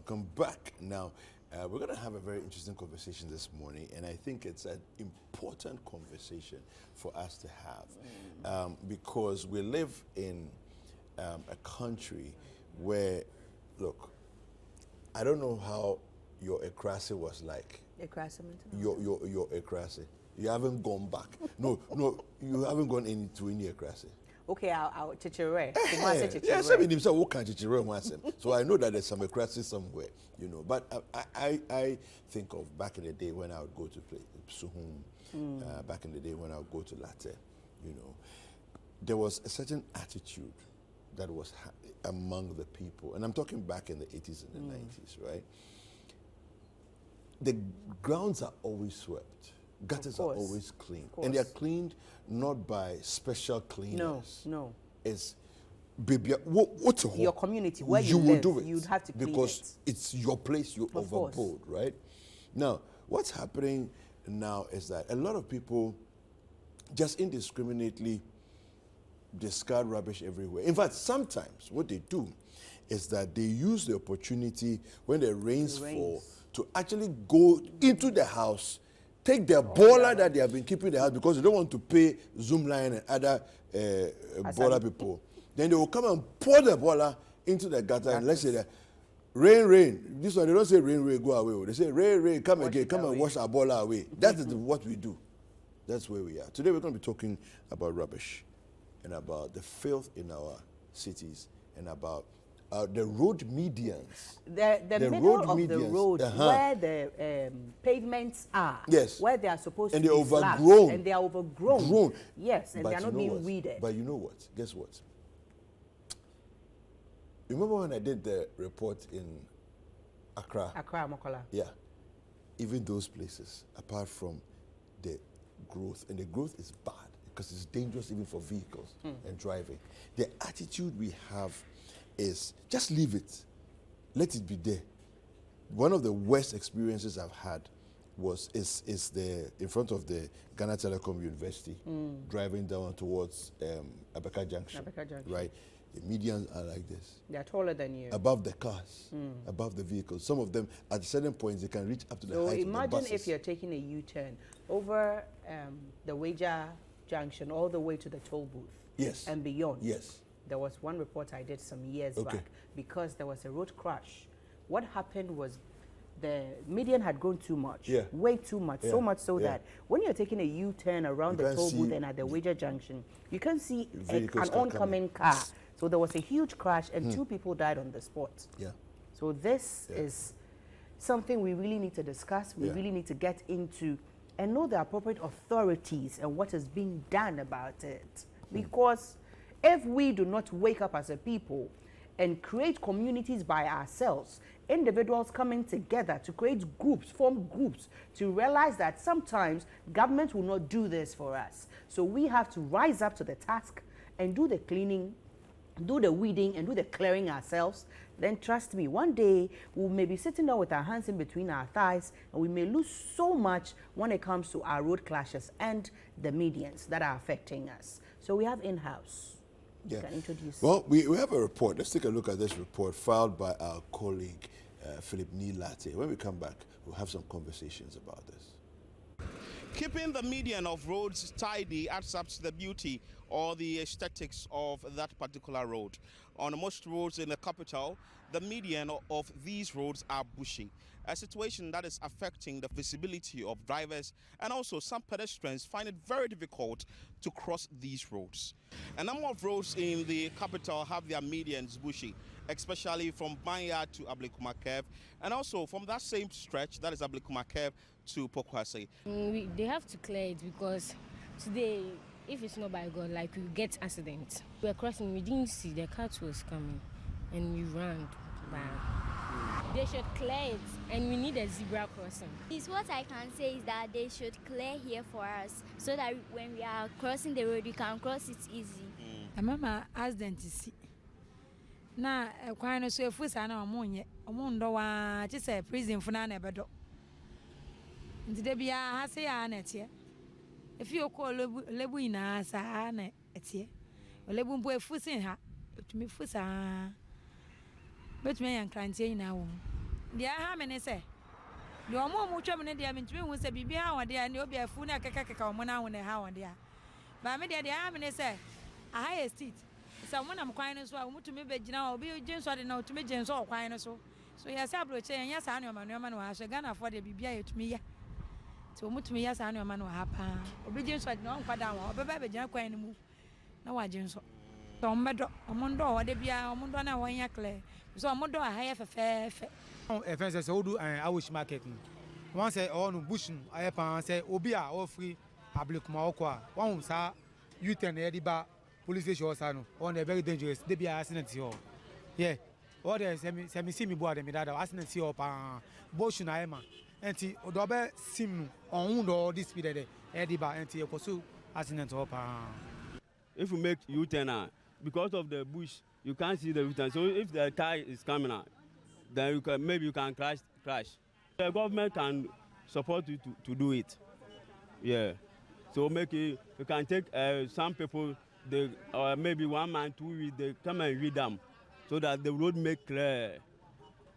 welcome back. Now, we're going to have a very interesting conversation this morning, and I think it's an important conversation for us to have because we live in a country where, look, I don't know how your Ekrasi was like. Ekrasi? Your Ekrasi. You haven't gone back. No, you haven't gone into any Ekrasi. Okay, I'll Chichire. Yes, I mean himself. What can Chichire want? So I know that there's some Ekrasi somewhere, you know. But I think of back in the day when I would go to play Suhum. Back in the day when I would go to Latte, you know, there was a certain attitude that was among the people, and I'm talking back in the 80s and the 90s, right? The grounds are always swept. Gutters are always clean. And they are cleaned not by special cleaners. No. It's baby, what's a your community where you live, will do it. You'd have to clean because it's your place, you're overboard, right? Now, what's happening now is that a lot of people just indiscriminately discard rubbish everywhere. In fact, sometimes what they do is that they use the opportunity when the rains fall to actually go into the house, take their baller that they have been keeping in the house because they don't want to pay Zoomline and other baller people. Then they will come and pour the baller into the gutter and let's say that rain. This one, they don't say rain, go away. They say rain, come again, come and wash our baller away. That is what we do. That's where we are. Today we're going to be talking about rubbish and about the filth in our cities and about the road medians. The middle of the road where the pavements are. Yes. Where they are supposed to be overgrown. And they are overgrown. Yes, and they are not being weeded. But you know what? Guess what? Remember when I did the report in Accra? Accra, Mokola. Yeah. Even those places, apart from the growth, and the growth is bad because it's dangerous even for vehicles and driving. The attitude we have is just leave it. Let it be there. One of the worst experiences I've had is in front of the Ghana Telecom University, driving down towards Abeka Junction. Right? The medians are like this. They're taller than you. Above the cars, above the vehicles. Some of them, at certain points, they can reach up to the height of the buses. So imagine if you're taking a U-turn over the Wager Junction all the way to the toll booth. Yes. And beyond. Yes. There was one report I did some years back because there was a road crash. What happened was the median had grown too much, way too much, so much so that when you're taking a U-turn around the toll booth and at the Wager Junction, you can see an oncoming car. So there was a huge crash and 2 people died on the spot. Yeah. So this is something we really need to discuss. We really need to get into and know the appropriate authorities and what is being done about it. Because if we do not wake up as a people and create communities by ourselves, individuals coming together to create groups, form groups, to realize that sometimes government will not do this for us. So we have to rise up to the task and do the cleaning, do the weeding, and do the clearing ourselves. Then trust me, one day we may be sitting down with our hands in between our thighs and we may lose so much when it comes to our road clashes and the medians that are affecting us. So we have in-house. Yeah. Can introduce. Well, we have a report. Let's take a look at this report filed by our colleague, Philip Nilate. When we come back, we'll have some conversations about this. Keeping the median of roads tidy adds up to the beauty or the aesthetics of that particular road. On most roads in the capital, the median of these roads are bushy, a situation that is affecting the visibility of drivers, and also some pedestrians find it very difficult to cross these roads. A number of roads in the capital have their medians bushy, especially from Banya to Ablekuma Curve, and also from that same stretch, that is Ablekuma Curve to Pokwase. They have to clear it because today, if it's not by God, like we get accidents. We were crossing, we didn't see the car was coming, and we ran by. They should clear it, and we need a zebra crossing. What I can say is that they should clear here for us, so that when we are crossing the road, we can cross it easy. Mama accident to see. Na kwano so efu sa na omo wa just a prison for na ebedo. Nti de bia ha se ya na tie. If you call lebu ina sa na etie. Lebu mpo efu sin ha. Otumi fu sa. Betumi yan krantie ina wo. Dia ha me ne say. The omo mu twam ne dia me ntumi hu say bibia ha won dia ne obi afu na kekeka omo na hu ne ha won dia. Ba me dia ha me ne say a high estate. So mo na mo kwan no so a mo tumi be gina obi jinso de na otumi jinso kwan no so. So ya say abroche enya sa na no ha so Ghana for de bibia yetumi ya. So mo tumi ya sa na no ha pa. Obi jinso de na on kwada wa obeba be gina kwan no mu. Na wa jinso. So mmedo omondo o de bia omondo na won ya clear. So omondo a high fefe. Fence say odu awish market. One say on bush I pan say obi a o free public ma okwa. One say U-turn ediba police station no on a very dangerous. They be accident here. Yeah. All the semi see me boy them that accident here pa bush na ema. Enti odobe sim on do this speed there ediba enti ekoso accident up. If you make U-turn because of the bush you can't see the U-turn. So if the car is coming out, then you can maybe you can crash. The government can support you to do it. Yeah. So make it, you can take some people, they maybe 1 man, 2 weeks, they come and read them so that the road make clear.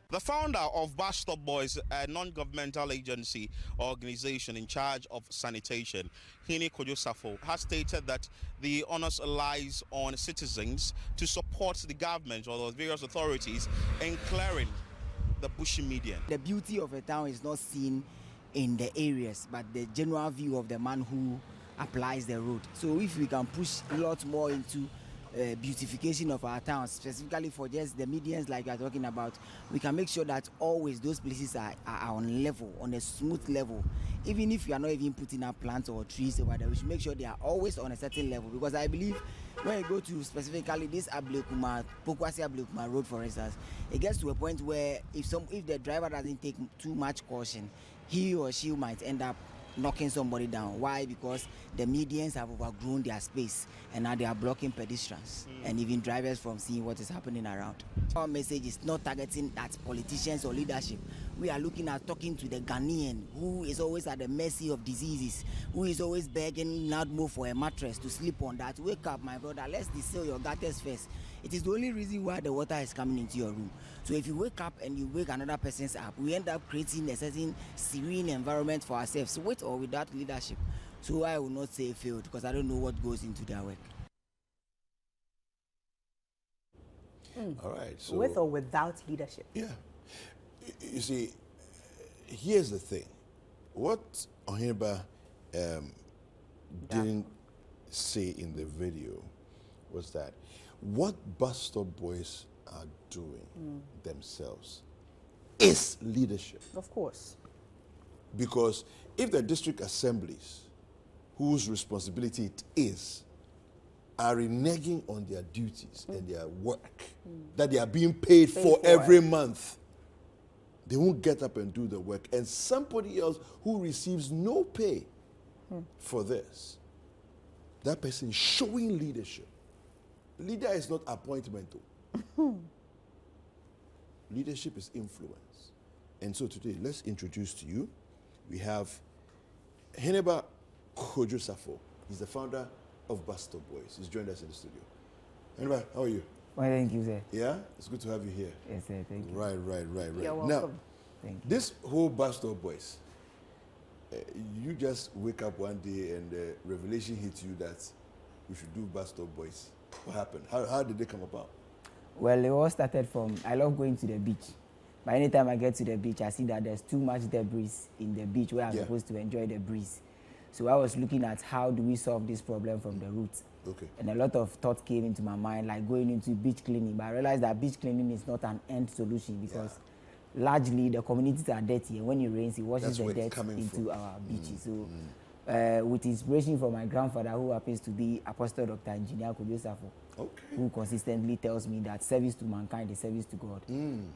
The founder of Bus Stop Boys, a non-governmental agency organization in charge of sanitation, Hini Kojosafo, has stated that the onus lies on citizens to support the government or the various authorities in clearing the bushy median. The beauty of a town is not seen in the areas, but the general view of the man who applies the road. So if we can push a lot more into beautification of our towns, specifically for just the medians like we are talking about, we can make sure that always those places are on level, on a smooth level. Even if you are not even putting up plants or trees or whatever, we should make sure they are always on a certain level. Because I believe when you go to specifically this Pokwasi Ablekuma road, for instance, it gets to a point where if the driver doesn't take too much caution, he or she might end up knocking somebody down. Why? Because the medians have overgrown their space and now they are blocking pedestrians and even drivers from seeing what is happening around. Our message is not targeting at politicians or leadership. We are looking at talking to the Ghanaian who is always at the mercy of diseases, who is always begging Nadmo for a mattress to sleep on. That wake up, my brother, let's distill your gutters first. It is the only reason why the water is coming into your room. So if you wake up and you wake another person's up, we end up creating a certain serene environment for ourselves, with or without leadership. So I will not say failed because I don't know what goes into their work. All right. So with or without leadership? Yeah. You see, here's the thing. What Ohimba didn't say in the video was that what Bus Stop Boys are doing themselves is leadership. Of course. Because if the district assemblies, whose responsibility it is, are reneging on their duties and their work that they are being paid for every month, they won't get up and do the work. And somebody else who receives no pay for this, that person is showing leadership. Leader is not appointment. Leadership is influence. And so today, let's introduce to you, we have Heneba Kojosafo. He's the founder of Bus Stop Boys. He's joined us in the studio. Heneba, how are you? Well, thank you, sir. Yeah? It's good to have you here. Yes, sir. Thank you. Right. You're welcome. Now, thank you. This whole Bus Stop Boys, you just wake up one day and the revelation hits you that we should do Bus Stop Boys. What happened? How did they come about? Well, it all started from, I love going to the beach. But anytime I get to the beach, I see that there's too much debris in the beach where I'm supposed to enjoy the breeze. So I was looking at how do we solve this problem from the roots. Okay. And a lot of thoughts came into my mind, like going into beach cleaning. But I realized that beach cleaning is not an end solution because largely the communities are dirty. And when it rains, it washes the dirt into our beaches. So with inspiration from my grandfather, who happens to be Apostle Dr. Engineer Kojosafo, who consistently tells me that service to mankind is service to God.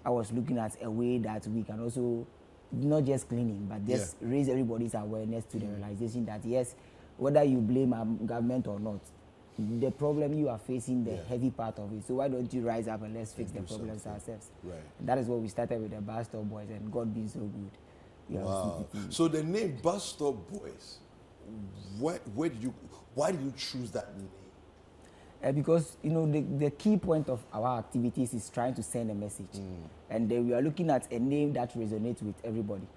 I was looking at a way that we can also, not just cleaning, but just raise everybody's awareness to the realization that, yes, whether you blame our government or not, the problem you are facing, the heavy part of it. So why don't you rise up and let's fix the problems ourselves? Right. And that is what we started with the Bus Stop Boys, and God being so good. Wow. So the name Bus Stop Boys, why did you choose that name? Because the key point of our activities is trying to send a message, and we are looking at a name that resonates with everybody.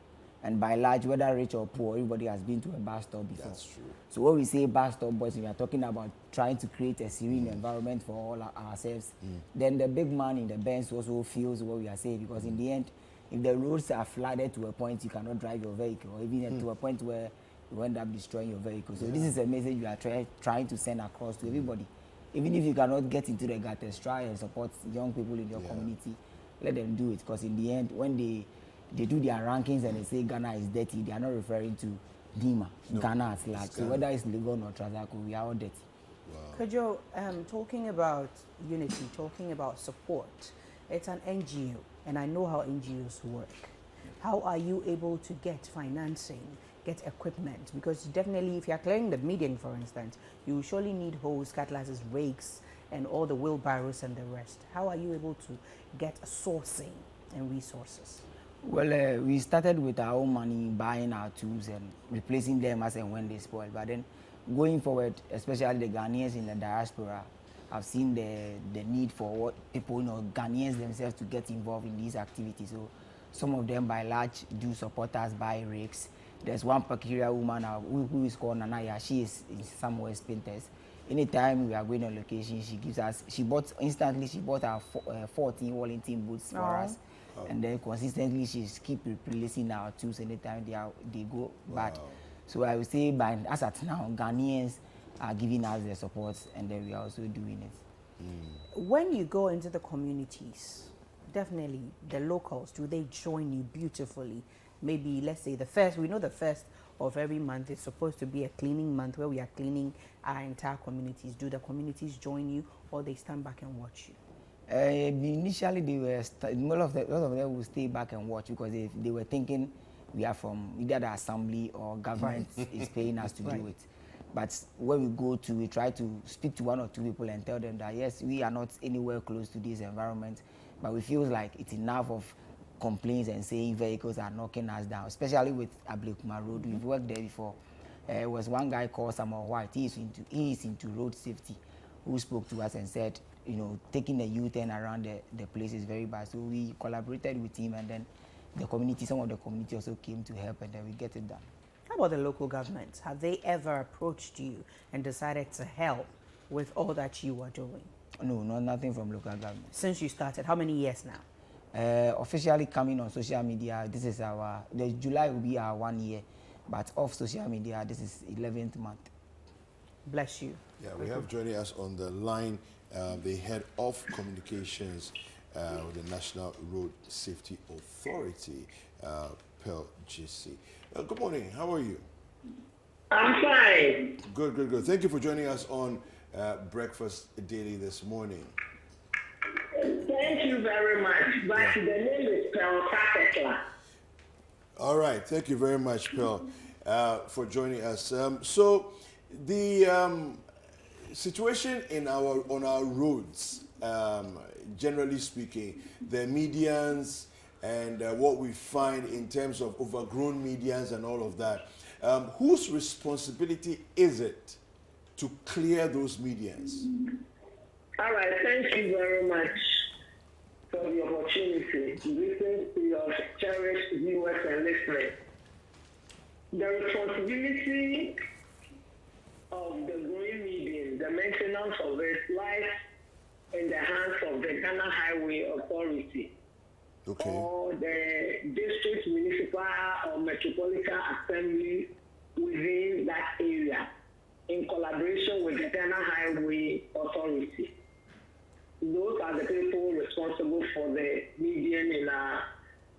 And by large, whether rich or poor, everybody has been to a bus stop before. That's true. So when we say bus stop boys, we are talking about trying to create a serene environment for all ourselves. Then the big man in the Benz also feels what we are saying, because in the end, if the roads are flooded to a point you cannot drive your vehicle, or even to a point where you end up destroying your vehicle. So this is a message we are trying to send across to everybody. Even if you cannot get into the gutters, try and support young people in your community. Let them do it, because in the end, when they do their rankings and they say Ghana is dirty, they are not referring to Dima, Ghana at large. So whether it's Legon or Trasako, we are all dirty. Wow. Kojo, talking about unity, talking about support, it's an NGO, and I know how NGOs work. How are you able to get financing, get equipment? Because definitely, if you're clearing the median, for instance, you surely need hose, cutlasses, rakes, and all the wheelbarrows and the rest. How are you able to get sourcing and resources? Well, we started with our own money, buying our tools and replacing them as and when they spoil. But then, going forward, especially the Ghanaians in the diaspora, I've seen the need for what people, Ghanaians themselves, to get involved in these activities. So some of them, by large, do support us, buy rakes. There's one peculiar woman who is called Nanaya. She is in some West Painters. Anytime we are going on location, she bought our 14 Wellington boots for us. And then consistently she's keep replacing our tools anytime they go bad. So I would say as at now, Ghanaians are giving us their support, and then we are also doing it. When you go into the communities, definitely the locals, do they join you beautifully? Maybe let's say the first of every month is supposed to be a cleaning month where we are cleaning our entire communities. Do the communities join you, or they stand back and watch you? Initially, a lot of them will stay back and watch, because they were thinking we are from either the assembly or government is paying us to do it. But when we try to speak to one or two people and tell them that yes, we are not anywhere close to this environment, but we feel like it's enough of complaints and saying vehicles are knocking us down, especially with Ablekuma Road. We've worked there before. There was one guy called Samuel White. He is into road safety, who spoke to us and said, taking a U-turn around the place is very bad. So we collaborated with him, and then some of the community also came to help, and then we get it done. How about the local governments? Have they ever approached you and decided to help with all that you are doing? No, nothing from local government. Since you started, how many years now? Officially coming on social media, this is the July will be our 1 year, but off social media, this is 11th month. Bless you. Yeah, we have joining us on the line the head of communications with the National Road Safety Authority, Pearl GC. Good morning. How are you? I'm fine. Good. Thank you for joining us on Breakfast Daily this morning. Thank you very much. But the name is Pearl Kakekla. All right. Thank you very much, Pearl, for joining us. So the situation on our roads, generally speaking, the medians and what we find in terms of overgrown medians and all of that, whose responsibility is it to clear those medians? All right, thank you very much for the opportunity to listen to your cherished viewers and listeners. The responsibility of the growing median, the maintenance of it, lies in the hands of the Ghana Highway Authority, or the district, municipal, or metropolitan assembly within that area, in collaboration with the Ghana Highway Authority. Those are the people responsible for the median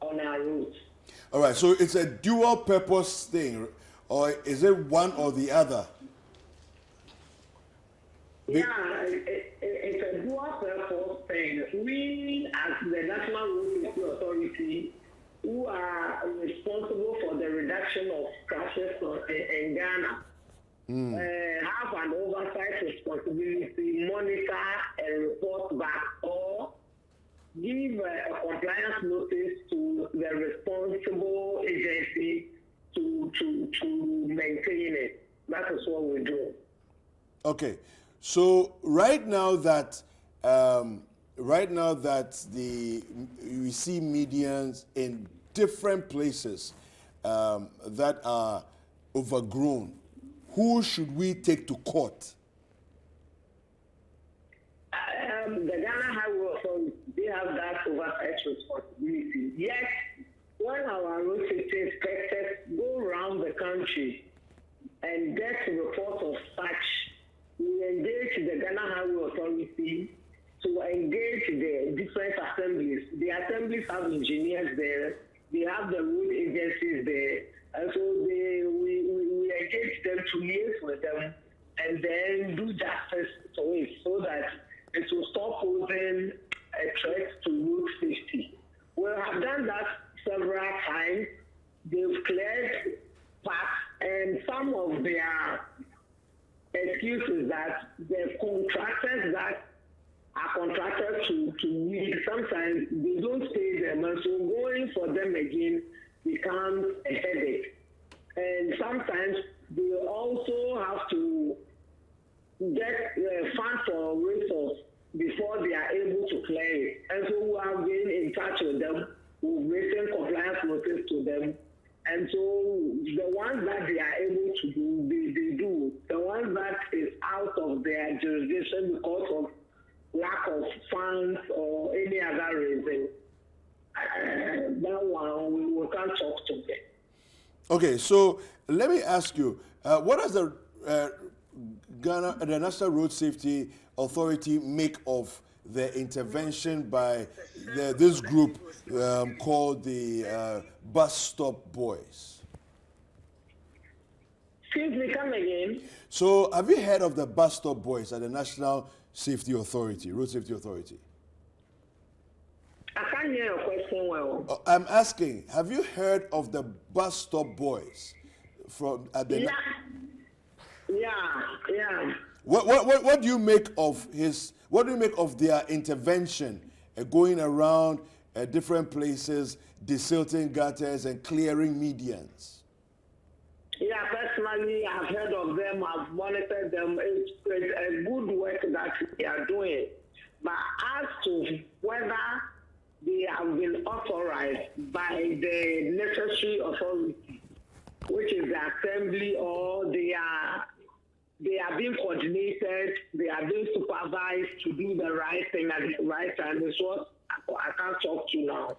on our roads. All right, so it's a dual purpose thing, or is it one or the other? Yeah, it's a dual purpose thing. We, as the National Road Safety Authority, who are responsible for the reduction of crashes in Ghana, have an oversight responsibility, monitor and report back, or give a compliance notice to the responsible agency to maintain it. That is what we do. Okay. So right now that we see medians in different places that are overgrown, who should we take to court? The Ghana Highway Authority, they have that oversight responsibility. Yes, when our road safety inspectors go around the country and get reports of such, we engage the Ghana Highway Authority to engage the different assemblies. The assemblies have engineers there, they have the road agencies there, and so we engage them to liaise with them and then do justice to it so that it will stop posing a threat to road safety. We have done that several times. They've cleared paths, and some of their excuses that the contractors that are contracted to weed, sometimes they don't stay them, and so going for them again becomes a headache. And sometimes they also have to get funds for resources before they are able to clear it. And so we have been in touch with them, we've written compliance notice to them. And so the ones that they are able to do, they do. The ones that is out of their jurisdiction because of lack of funds or any other reason, that one we can't talk to them. Okay, so let me ask you, what does the National Road Safety Authority make of the intervention by this group called the Bus Stop Boys? Excuse me, come again. So have you heard of the Bus Stop Boys at the National Safety Authority, Road Safety Authority? I can't hear your question well. I'm asking, have you heard of the Bus Stop Boys from at the? Yeah. What do you make of what do you make of their intervention, going around different places, desilting gutters and clearing medians? Yeah, personally, I've heard of them. I've monitored them. It's a good work that they are doing. But as to whether they have been authorized by the necessary authority, which is the assembly, or they are being coordinated, they are being supervised to do the right thing at the right time, is what I can't talk to now.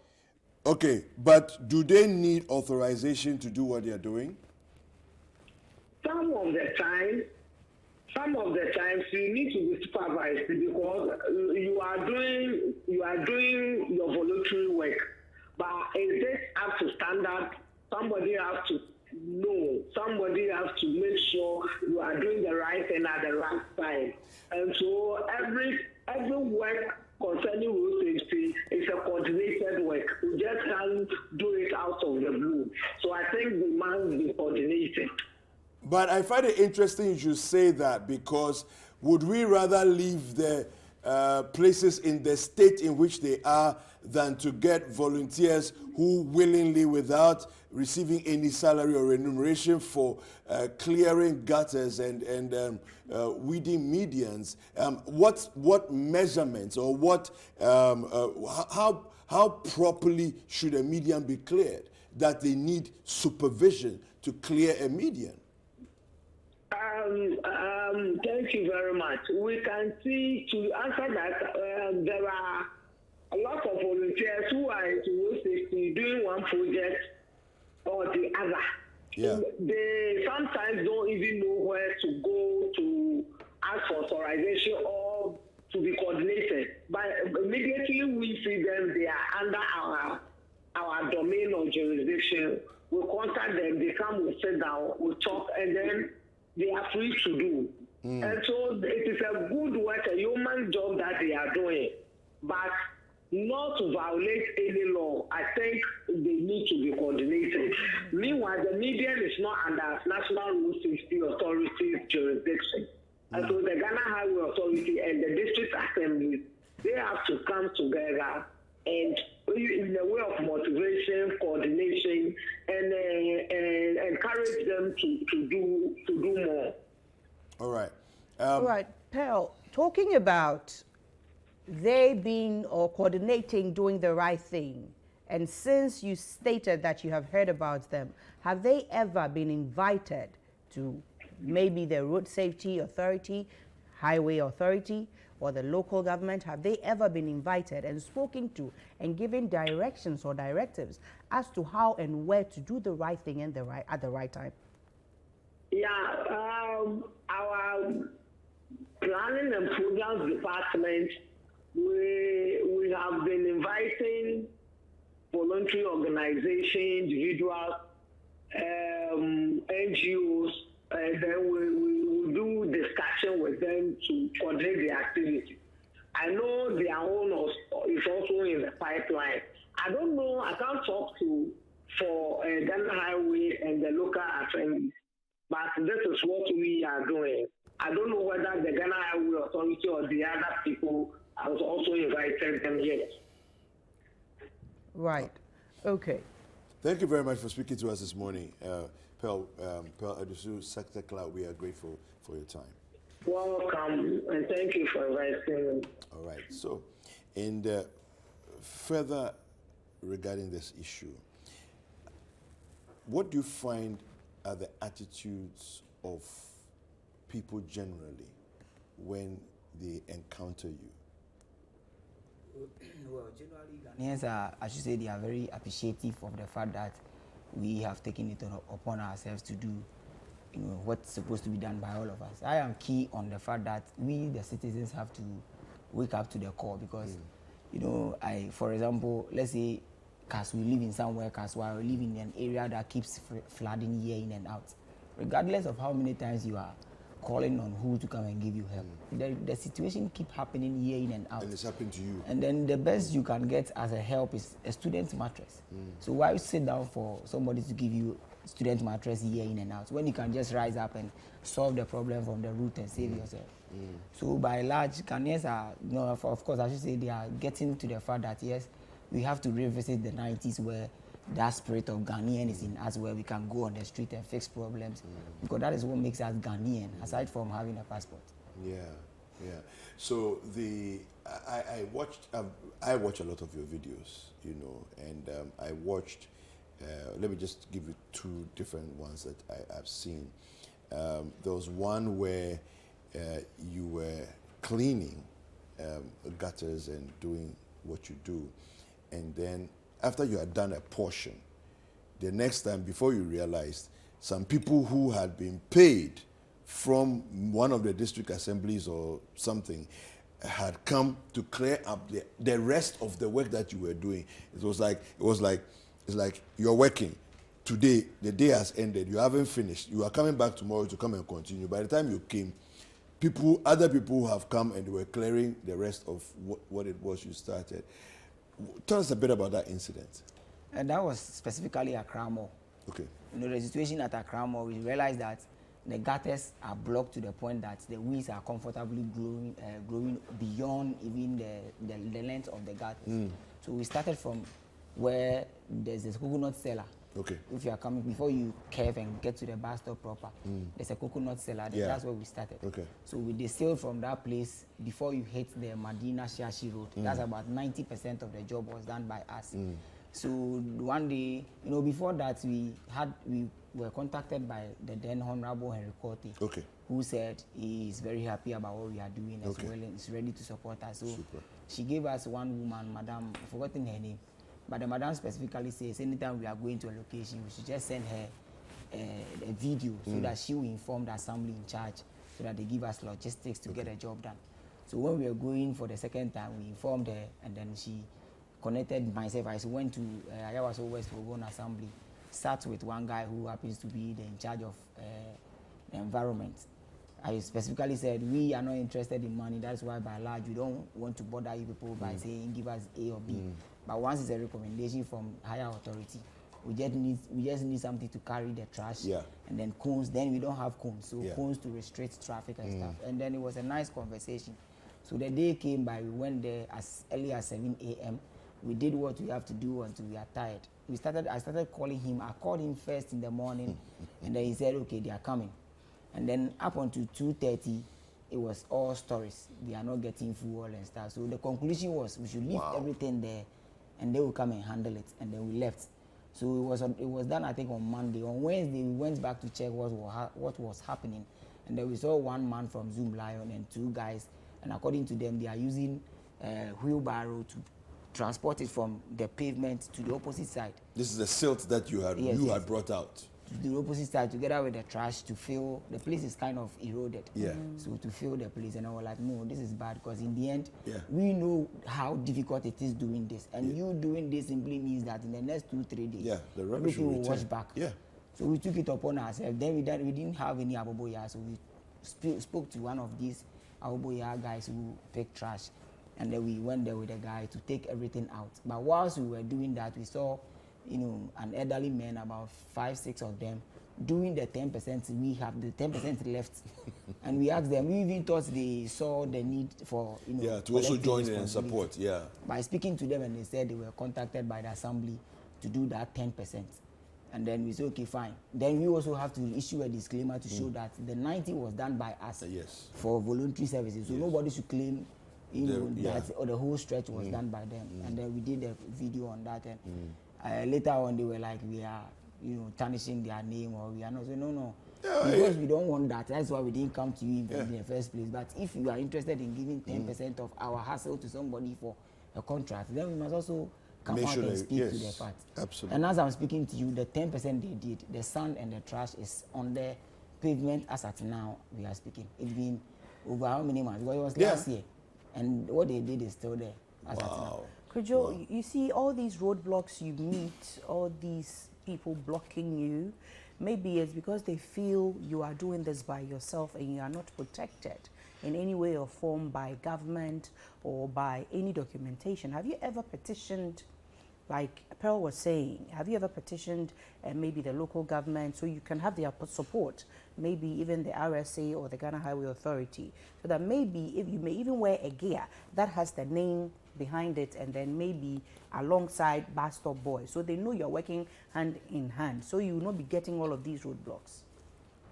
Okay, but do they need authorization to do what they are doing? Some of the times you need to be supervised because you are doing your voluntary work. But is this up to standard? Somebody has to know. Somebody has to make sure you are doing the right thing at the right time. And so every work concerning road safety is a coordinated work. You just can't do it out of the blue. So I think the must be coordinated. But I find it interesting you should say that, because would we rather leave the places in the state in which they are than to get volunteers who willingly, without receiving any salary or remuneration for clearing gutters and weeding medians? What measurements or how properly should a median be cleared that they need supervision to clear a median? Thank you very much. We can see, to answer that, there are a lot of volunteers who are into road safety doing one project or the other. Yeah. They sometimes don't even know where to go to ask for authorization or to be coordinated. But immediately we see them, they are under our domain or jurisdiction. We contact them, they come, we sit down, we talk, and then they are free to do. And so it is a good work, a human job that they are doing, but not to violate any law. I think they need to be coordinated. Meanwhile, the median is not under National Road Safety Authority's jurisdiction. And so the Ghana Highway Authority and the district assemblies, they have to come together and in a way of motivation, coordination, and encourage them to do more. All right. All right. Pearl, talking about they being or coordinating, doing the right thing, and since you stated that you have heard about them, have they ever been invited to maybe the road safety authority, highway authority, or the local government? Have they ever been invited and spoken to and given directions or directives as to how and where to do the right thing and at the right time? Yeah, our planning and programs department, we have been inviting voluntary organizations, individuals, NGOs, and then we do discussion with them to coordinate the activity. I know their own is also in the pipeline. I don't know, I can't talk for Ghana Highway and the local assemblies, but this is what we are doing. I don't know whether the Ghana Highway Authority or the other people have also invited them yet. Right. Okay. Thank you very much for speaking to us this morning. Pearl Adusu, Sector Cloud, we are grateful for your time. Welcome, and thank you for inviting me. All right. So, and further regarding this issue, what do you find are the attitudes of people generally when they encounter you? Well, generally, Ghanaians are, I should say, they are very appreciative of the fact that we have taken it upon ourselves to do, what's supposed to be done by all of us. I am key on the fact that we, the citizens, have to wake up to the core because, for example, let's say, because we live in somewhere, because we live in an area that keeps flooding year in and out. Regardless of how many times you are calling on who to come and give you help, the situation keep happening year in and out. And it's happening to you. And then the best you can get as a help is a student mattress. So why sit down for somebody to give you student mattress year in and out when you can just rise up and solve the problem from the root and save yourself? So by and large, Ghanaians are, of course, I should say they are getting to the fact that yes, we have to revisit the 90s where that spirit of Ghanaian is in us, where we can go on the street and fix problems, because that is what makes us Ghanaian, aside from having a passport. Yeah. So I watch a lot of your videos, and I watched. Let me just give you two different ones that I've seen. There was one where you were cleaning gutters and doing what you do, and then after you had done a portion, the next time, before you realized, some people who had been paid from one of the district assemblies or something had come to clear up the rest of the work that you were doing. It's like you're working today, the day has ended, you haven't finished, you are coming back tomorrow to come and continue. By the time you came, other people have come and they were clearing the rest of what it was you started. Tell us a bit about that incident. And that was specifically at Kramo. Okay. The situation at Kramo, we realized that the gutters are blocked to the point that the weeds are comfortably growing beyond even the length of the gutters. So we started from where there's this coconut cellar. Okay. If you are coming, before you curve and get to the bus stop proper, there's a coconut cellar there. That's where we started. Okay. So we distilled from that place before you hit the Madina Shashi Road. That's about 90% of the job was done by us. So one day, before that, we were contacted by the then Honorable Henry Korte, who said he is very happy about what we are doing as well and is ready to support us. So she gave us one woman, Madam, I've forgotten her name, but the madam specifically says anytime we are going to a location, we should just send her a video so that she will inform the assembly in charge so that they give us logistics to get a job done. So when we were going for the second time, we informed her, and then she connected myself. I went to Ayawaso West Overgrown Assembly, sat with one guy who happens to be in charge of the environment. I specifically said, we are not interested in money. That's why, by and large, we don't want to bother you people by saying give us A or B. But once it's a recommendation from higher authority, we just need something to carry the trash. And then cones. Then we don't have cones, so cones to restrict traffic and stuff. And then it was a nice conversation. So the day came by. We went there as early as 7 a.m. We did what we have to do until we are tired. I started calling him. I called him first in the morning, and then he said, okay, they are coming. And then up until 2:30, it was all stories. They are not getting fuel and stuff. So the conclusion was we should leave everything there, and they will come and handle it. And then we left. So it was done, I think, on Monday. On Wednesday, we went back to check what was happening, and then we saw one man from Zoom Lion and 2 guys. And according to them, they are using wheelbarrow to transport it from the pavement to the opposite side. This is the silt that you had brought out. To the opposite side, together with the trash, to fill the place is kind of eroded. Yeah. So to fill the place, and I was like, no, this is bad, because in the end, we know how difficult it is doing this, and you doing this simply means that in the next 2-3 days, the rubbish everything will wash back. Yeah. So we took it upon ourselves. Then we didn't have any aboboya, so we spoke to one of these aboboya guys who pick trash, and then we went there with a guy to take everything out. But whilst we were doing that, we saw, an elderly man, about 5-6 of them, doing the 10%. We have the 10% left, and we asked them. We even thought they saw the need for, to also join in and support. Yeah. By speaking to them, and they said they were contacted by the assembly to do that 10%, and then we said, okay, fine. Then we also have to issue a disclaimer to show that the 90 was done by us for voluntary services, so nobody should claim. That or the whole stretch was done by them, and then we did a video on that, and later on they were like, we are, tarnishing their name, or we are not. So no, because we don't want that. That's why we didn't come to you in the first place. But if you are interested in giving 10% of our hassle to somebody for a contract, then we must also come out and speak to the fact. Absolutely. And as I'm speaking to you, the 10% they did, the sand and the trash is on the pavement as at now we are speaking. It's been over how many months? Because it was last year. And what they did is still there. Wow. Kojo, you see all these roadblocks you meet, all these people blocking you, maybe it's because they feel you are doing this by yourself and you are not protected in any way or form by government or by any documentation. Have you ever petitioned, like Pearl was saying, have you ever petitioned maybe the local government so you can have their support, maybe even the RSA or the Ghana Highway Authority, so that maybe if you may even wear a gear that has the name behind it, and then maybe alongside bus stop boys, so they know you're working hand in hand, so you will not be getting all of these roadblocks?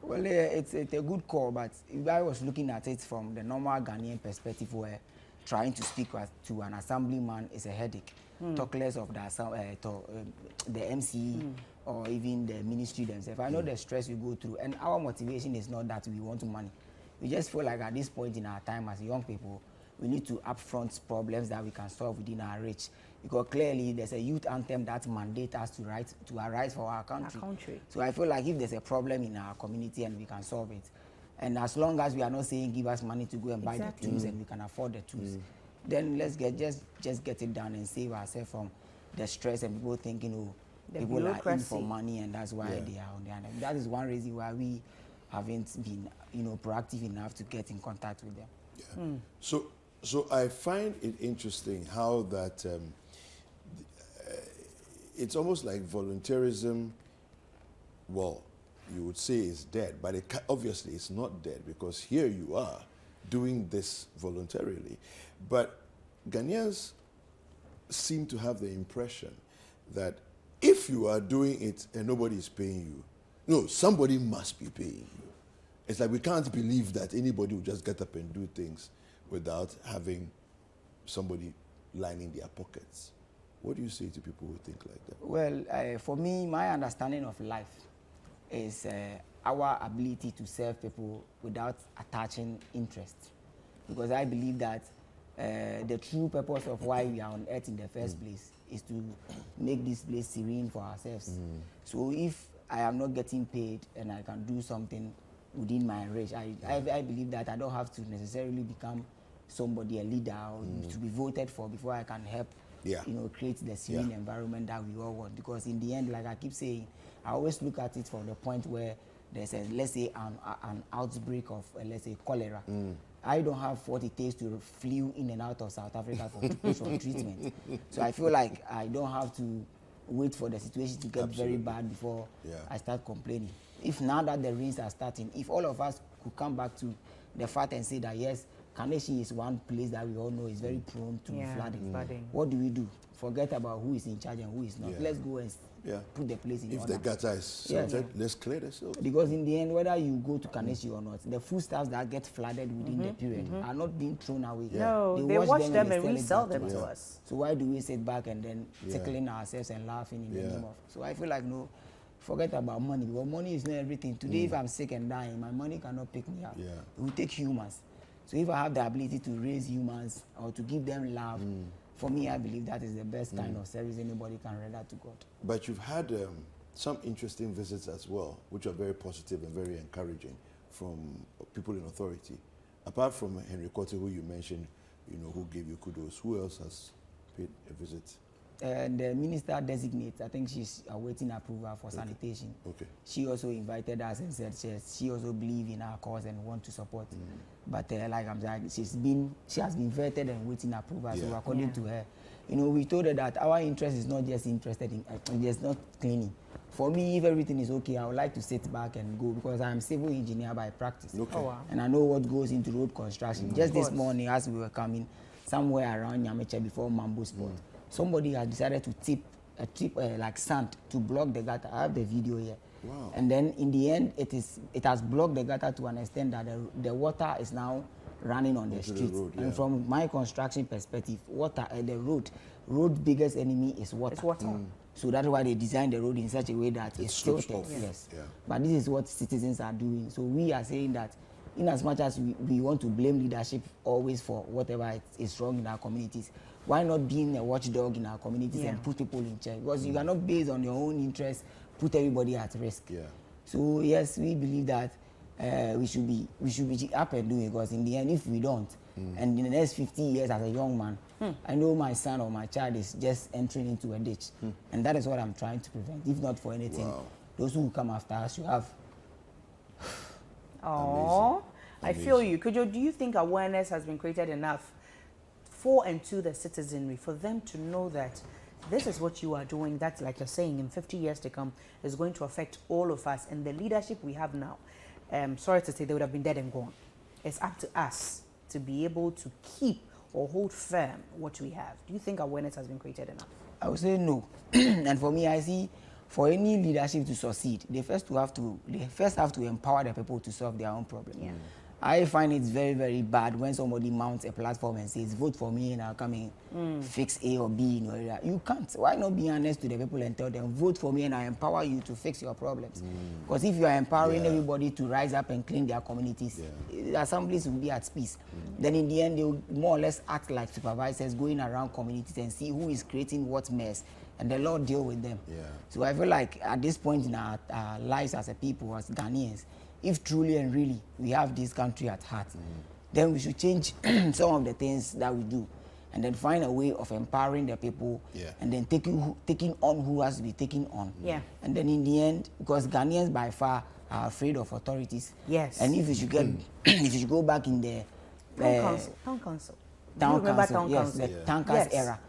Well, it's a good call, but if I was looking at it from the normal Ghanaian perspective, where trying to speak to an assemblyman is a headache. Talk less of the MCE or even the ministry themselves. I know the stress we go through, and our motivation is not that we want money. We just feel like at this point in our time as young people, we need to upfront problems that we can solve within our reach. Because clearly there's a youth anthem that mandates us to arise for our country. So I feel like if there's a problem in our community and we can solve it, and as long as we are not saying give us money to go and buy the tools and we can afford the tools, then let's just get it done and save ourselves from the stress and people thinking, oh, the people are in for money and that's why they are on the other. That is one reason why we haven't been, proactive enough to get in contact with them. Yeah. So I find it interesting how that it's almost like volunteerism. Well, you would say it's dead, but obviously it's not dead, because here you are doing this voluntarily. But Ghanaians seem to have the impression that if you are doing it and nobody is paying you, no, somebody must be paying you. It's like we can't believe that anybody will just get up and do things without having somebody lining their pockets. What do you say to people who think like that? Well, for me, my understanding of life is our ability to serve people without attaching interest. Because I believe that the true purpose of why we are on earth in the first place is to make this place serene for ourselves. So if I am not getting paid and I can do something within my reach, I believe that I don't have to necessarily become somebody, a leader, or to be voted for before I can help create the serene environment that we all want. Because in the end, like I keep saying, I always look at it from the point where there's a, let's say, an outbreak of, let's say, cholera. I don't have what it takes to flew in and out of South Africa for treatment. So I feel like I don't have to wait for the situation to get very bad before I start complaining. If now that the rains are starting, if all of us could come back to the fact and say that yes, Kaneshie is one place that we all know is very prone to flooding. What do? Forget about who is in charge and who is not. Let's go and put the place in order. If the gutter is sorted, let's clear the silt. Because in the end, whether you go to Kaneshie or not, the foodstuffs that get flooded within the period are not being thrown away. No, they wash them and resell them to us. So why do we sit back and then tickling ourselves and laughing in the name of? So I feel like, no, forget about money, because money is not everything. Today, if I'm sick and dying, my money cannot pick me up. It will take humans. So if I have the ability to raise humans or to give them love, for me, I believe that is the best kind of service anybody can render to God. But you've had some interesting visits as well, which are very positive and very encouraging from people in authority. Apart from Henry Kote, who you mentioned, who gave you kudos, who else has paid a visit? The minister designates, I think she's awaiting approval for sanitation. Okay. She also invited us and said she also believes in our cause and want to support. But like I'm saying, she has been vetted and waiting approval. So according to her, we told her that our interest is not just interested in just not cleaning. For me, if everything is okay, I would like to sit back and go, because I'm a civil engineer by practice. Okay. And I know what goes into road construction. Just this morning, as we were coming somewhere around Nyameche before Mambo Sport, somebody has decided to tip like sand to block the gutter. I have the video here. Wow. And then in the end, it has blocked the gutter to an extent that the water is now running on the street. And from my construction perspective, water the road biggest enemy is water. It's water. So that's why they designed the road in such a way that it's tilted. Yes. But this is what citizens are doing. So we are saying that in as much as we want to blame leadership always for whatever is wrong in our communities, why not being a watchdog in our communities and put people in check? Because you cannot, based on your own interests, put everybody at risk. So yes, we believe that we should be up and doing, because in the end, if we don't, and in the next 50 years as a young man, I know my son or my child is just entering into a ditch, and that is what I'm trying to prevent. If not for anything, those who come after us should have. Oh, I feel you. Do you think awareness has been created enough for and to the citizenry for them to know that this is what you are doing, that, like you're saying, in 50 years to come is going to affect all of us, and the leadership we have now, sorry to say, they would have been dead and gone. It's up to us to be able to keep or hold firm what we have. Do you think awareness has been created enough? I would say no. And for me, I see for any leadership to succeed, they first have to empower the people to solve their own problem. I find it very, very bad when somebody mounts a platform and says, vote for me and I'll come in, fix A or B in your area. You can't. Why not be honest to the people and tell them, vote for me and I empower you to fix your problems? Because if you are empowering everybody to rise up and clean their communities, the assemblies will be at peace. Then in the end, they will more or less act like supervisors going around communities and see who is creating what mess, and the Lord deal with them. So I feel like at this point in our lives as a people, as Ghanaians, if truly and really we have this country at heart, then we should change some of the things that we do, and then find a way of empowering the people, and then taking on who has to be taken on. And then in the end, because Ghanaians by far are afraid of authorities. And if you should get, if you should go back in the town council, the town council era,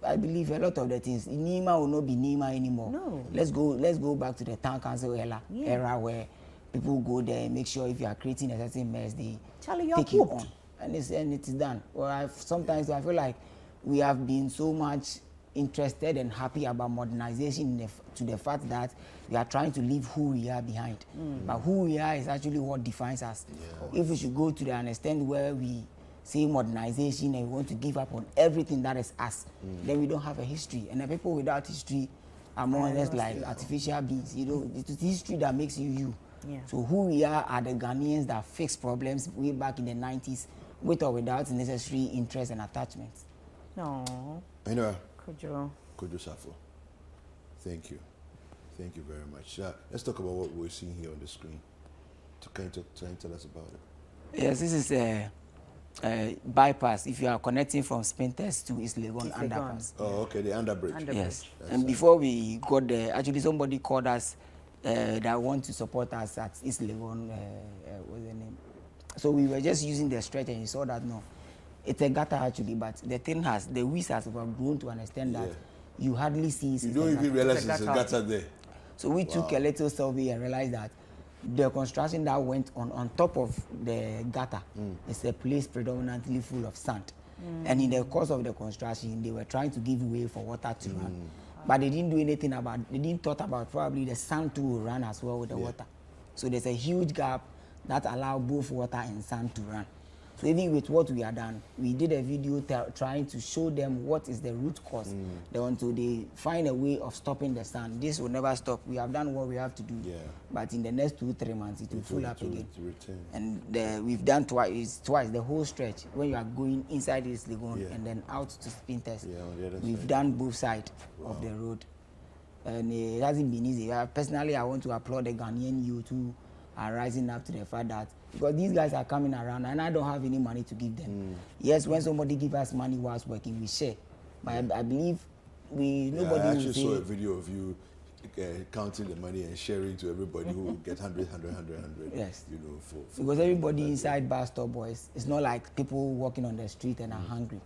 I believe a lot of the things, Nima will not be Nima anymore. No. Let's go back to the town council era where people go there and make sure if you are creating a certain mess, they take it on. And it is done. Well, sometimes I feel like we have been so much interested and happy about modernization to the fact that we are trying to leave who we are behind. But who we are is actually what defines us. If we should go to the understand where we say modernization and we want to give up on everything that is us, then we don't have a history. And the people without history are more or less like artificial beings. It is history that makes you. So who we are the Ghanaians that fix problems way back in the 90s with or without necessary interest and attachments. No. Kojo Safo. Thank you. Thank you very much. Let's talk about what we're seeing here on the screen. Can you tell us about it? Yes, this is a bypass. If you are connecting from Spintex to East Legon Underpass. Oh, okay, the underbridge. Yes. And before we got there, actually somebody called us that want to support us at East Legon, what's the name? So we were just using the stretch and you saw that, no, it's a gutter actually, but the weeds has grown to understand that you hardly see. You don't even realize there's a gutter there. So we took a little survey and realized that the construction that went on top of the gutter is a place predominantly full of sand. And in the course of the construction, they were trying to give way for water to run. But they didn't do anything about, they didn't thought about probably the sand too will run as well with the water. So there's a huge gap that allow both water and sand to run. So even with what we have done, we did a video trying to show them what is the root cause. Until they find a way of stopping the sand. This will never stop. We have done what we have to do. But in the next 2-3 months, it will fill up again. And we've done twice the whole stretch. When you are going inside this lagoon and then out to Spinters, we've done both sides of the road. And it hasn't been easy. Personally, I want to applaud the Ghanaian youth who are rising up to the fact that because these guys are coming around and I don't have any money to give them. Yes, when somebody gives us money whilst working, we share. But I believe nobody I actually saw a video of you counting the money and sharing to everybody who will get 100. Yes. You know, because everybody inside bus stop, boys, it's not like people walking on the street and are hungry.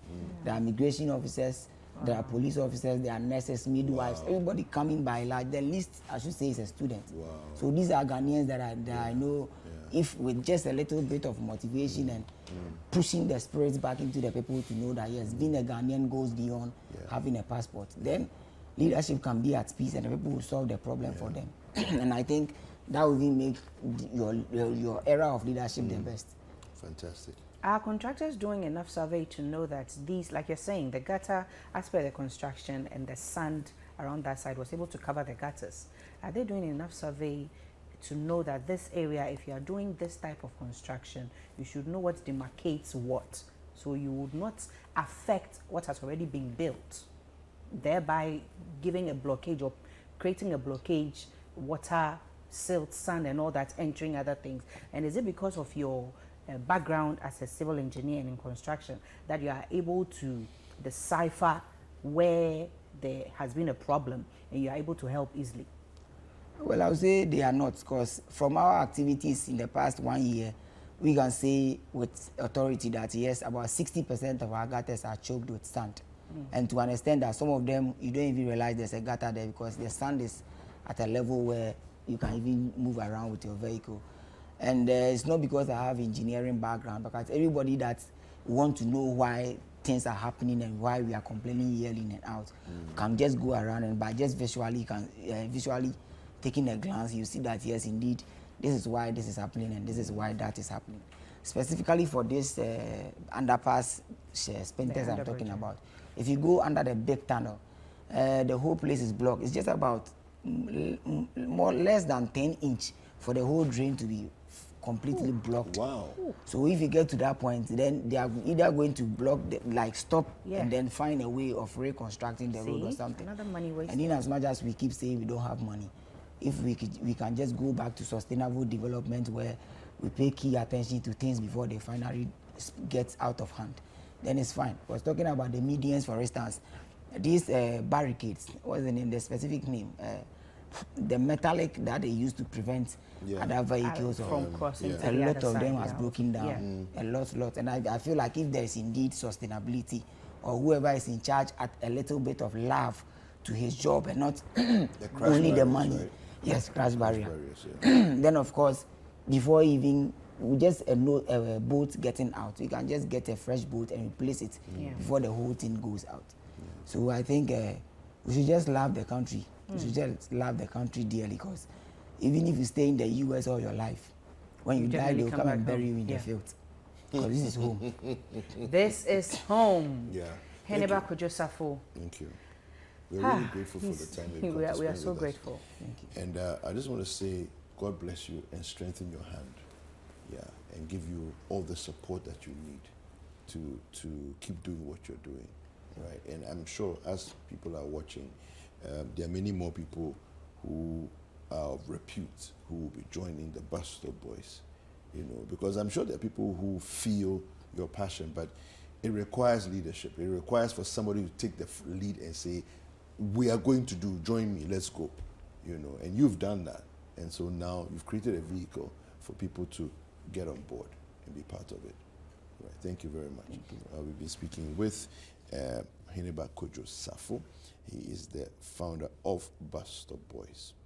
There are immigration officers, there are police officers, there are nurses, midwives, everybody coming by. Like the least I should say is a student. So these are Ghanaians that I know. If with just a little bit of motivation and pushing the spirits back into the people to know that yes, being a Ghanaian goes beyond having a passport, then leadership can be at peace and the people will solve the problem for them. And I think that will even make your era of leadership the best. Fantastic. Are contractors doing enough survey to know that these, like you're saying, the gutter as per the construction and the sand around that side was able to cover the gutters? Are they doing enough survey to know that this area, if you are doing this type of construction, you should know what demarcates what, so you would not affect what has already been built, thereby giving a blockage or creating a blockage, water, silt, sand and all that entering other things? And is it because of your background as a civil engineer and in construction that you are able to decipher where there has been a problem and you are able to help easily? Well, I would say they are not, because from our activities in the past 1 year, we can say with authority that yes, about 60% of our gutters are choked with sand. And to understand that some of them, you don't even realize there's a gutter there because the sand is at a level where you can even move around with your vehicle. And it's not because I have engineering background, because everybody that want to know why things are happening and why we are complaining yearly in and out can just go around and by just visually taking a glance, you see that yes, indeed, this is why this is happening and this is why that is happening. Specifically for this underpass Spinters I'm talking about, if you go under the big tunnel, the whole place is blocked. It's just about less than 10 inches for the whole drain to be completely blocked. Wow. So if you get to that point, then they are either going to block, stop and then find a way of reconstructing the road or something. Another money waste. And in as much as we keep saying we don't have money, if we can just go back to sustainable development where we pay key attention to things before they finally get out of hand, then it's fine. I was talking about the medians, for instance. These barricades, what's the name, the specific name? The metallic that they use to prevent other vehicles from crossing. A lot of them has broken down. A lot. And I feel like if there is indeed sustainability, or whoever is in charge at a little bit of love to his job and not only the money. Right? Yes, crash barrier. Then of course, before even just a boat getting out, we can just get a fresh boat and replace it before the whole thing goes out. So I think we should just love the country. We should just love the country dearly, because even if you stay in the US all your life, when you die, they'll come and bury you in the field. Because this is home. This is home. Yeah. Heneba Kojosafo. Thank you. We're really grateful for the time we are so grateful. Thank you. And I just want to say, God bless you and strengthen your hand. Yeah, and give you all the support that you need to keep doing what you're doing. Right. And I'm sure as people are watching, there are many more people who are of repute who will be joining the Bus Stop Boys, you know, because I'm sure there are people who feel your passion, but it requires leadership. It requires for somebody to take the lead and say, we are going to join me, let's go, you know, and you've done that. And so now you've created a vehicle for people to get on board and be part of it. Right. Thank you very much. We've been speaking with Heneba Kojosafo. He is the founder of Bus Stop Boys.